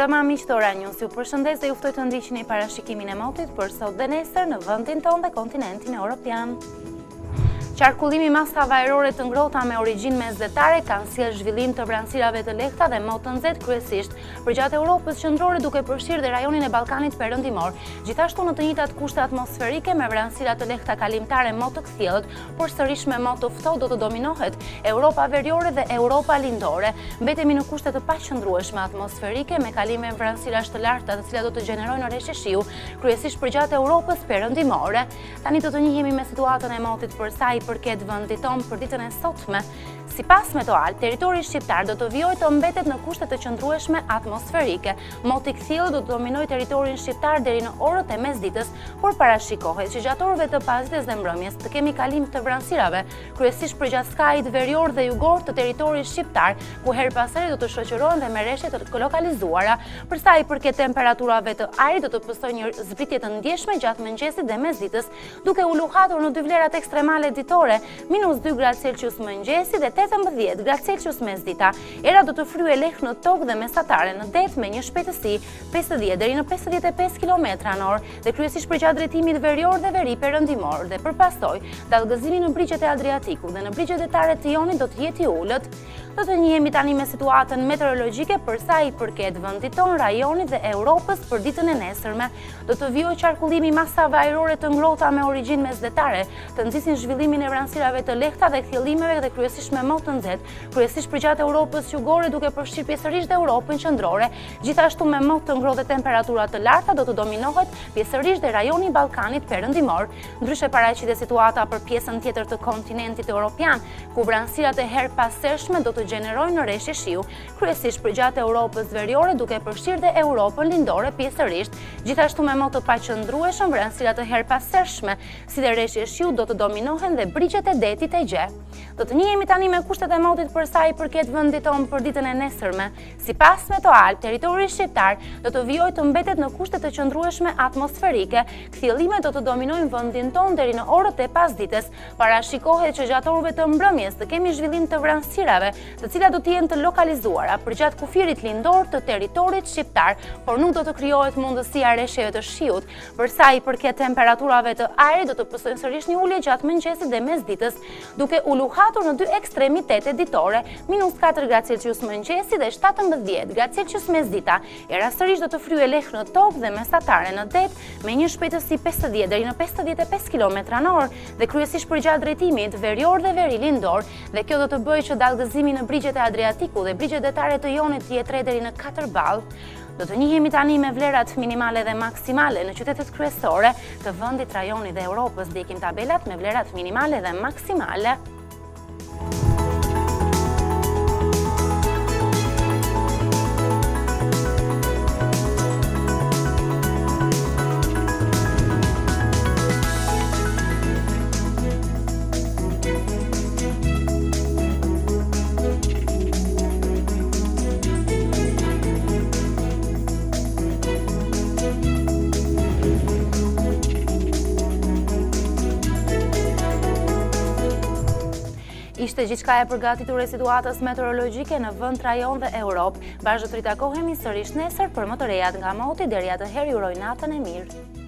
Mbrëma miqtora News ju përshëndes dhe ju ftoj të ndiqni parashikimin e motit për sot dhe nesër në vendin tonë dhe kontinentin evropian. Qarkullimi masave ajrore të ngrohta me origjinë mesdhetare kanë sjellë zhvillim të vranësirave të lehta dhe më të nxehtë kryesisht përgjatë Europës qendrore duke përfshirë dhe rajonin e Ballkanit Perëndimor. Gjithashtu në të njëjtat kushte atmosferike me vranësira të lehta kalimtare më të kthjellët, por sërish me më të ftohtë do të dominohet Europa Veriore dhe Europa Lindore. Mbetemi në kushte të paqëndrueshme atmosferike me kalime vranësirash të larta të cilat do të gjenerojnë oreshje shiu, kryesisht përgjatë Europës Perëndimore. Tani do të njihemi me situatën e motit për sa i përket vendit tonë për ditën e sotme. Sipas Metoal, territori shqiptar do të vijojë të mbetet në kushte të qëndrueshme atmosferike. Moti i kthjellët do të dominojë territorin shqiptar deri në orët e mesditës, por parashikohet që gjatë orëve të pasdites dhe mbrëmjes të kemi kalim të vranësirave, kryesisht përgjatë skajit verior dhe jugor të territorit shqiptar, ku her pas here do të shoqërohen dhe merreshje të lokalizuara. Për sa i përket temperaturave të ajrit, do të pësojë një zbritje të ndjeshme gjatë mëngjesit dhe mesditës, duke u luhatur në dy vlerat ekstremale ditore, -2 gradë Celsius mëngjesi dhe 18 gradë Celsius mesdita. Era do të fryejë lehtë në tokë dhe mesatare në det me një shpejtësi 50 deri në 55 km/h dhe kryesisht përgjatë drejtimit verior dhe veri perëndimor dhe përpasoj dallgëzimi në brigjet e Adriatikut dhe në brigjet detare të Jonit do të jetë i ulët. Do të njihemi tani me situatën meteorologjike për sa i përket vendit tonë, rajonit dhe Europës për ditën e nesërme. Do të vijojë qarkullimi masave ajrore të ngrohta me origjinë mesdhetare, të nxisin zhvillimin e vranësirave të lehta dhe kthjellimeve dhe kryesisht me më të nxehtë, kryesisht përgjatë Europës jugore duke përfshirë pjesërisht dhe Europën qendrore. Gjithashtu me më të ngrohtë dhe temperatura të larta do të dominohet pjesërisht dhe rajoni i Ballkanit Perëndimor. Ndryshe paraqitet situata për pjesën tjetër të kontinentit evropian, ku vranësirat e herpasershme do të gjenerojnë oreshje shiu, kryesisht përgjatë Europës Veriore duke përfshirë dhe Europën Lindore pjesërisht. Gjithashtu me më të paqëndrueshëm, vranësirat e herpasershme si dhe oreshje shiu do të dominohen dhe brigjet e detit e Egje. Do të njihemi tani me kushtet e motit për sa i përket vendit tonë për ditën e nesërme. Sipas Metoal, territori shqiptar do të vijojë të mbetet në kushte të qëndrueshme atmosferike. Kthjellimet do të dominojnë vendin tonë deri në orët e pasdites. Parashikohet që gjatë orëve të mbrëmjes të kemi zhvillim të vranësirave, të cilat do të jenë të lokalizuara përgjatë kufirit lindor të territorit shqiptar, por nuk do të krijohet mundësia reshjeve të shiut. Për sa i përket temperaturave të ajrit, do të pësojnë sërish një ulje gjatë mëngjesit dhe mesditës, duke u luhatur në dy ekstremitete ditore, -4 gradë Celsius mëngjesi dhe 17 gradë Celsius mesdita. Era sërish do të fryejë lehtë në tokë dhe mesatare në det me një shpejtësi 50 deri në 55 km/h dhe kryesisht përgjatë drejtimit verior dhe veri lindor, dhe kjo do të bëjë që dallgëzimi në brigjet e Adriatikut dhe brigjet detare të Jonit të jetë 3 deri në 4 ball. Do të njihemi tani me vlerat minimale dhe maksimale në qytetet kryesore të vendit, rajonit dhe Europës. Ndjekim tabelat me vlerat minimale dhe maksimale. Ishte gjithçka e përgatitur e situatës meteorologjike në vend, rajon dhe Europë. Bashkë do të ritakohemi sërish nesër për më të rejat nga moti. Deri atëherë ju uroj natën e mirë.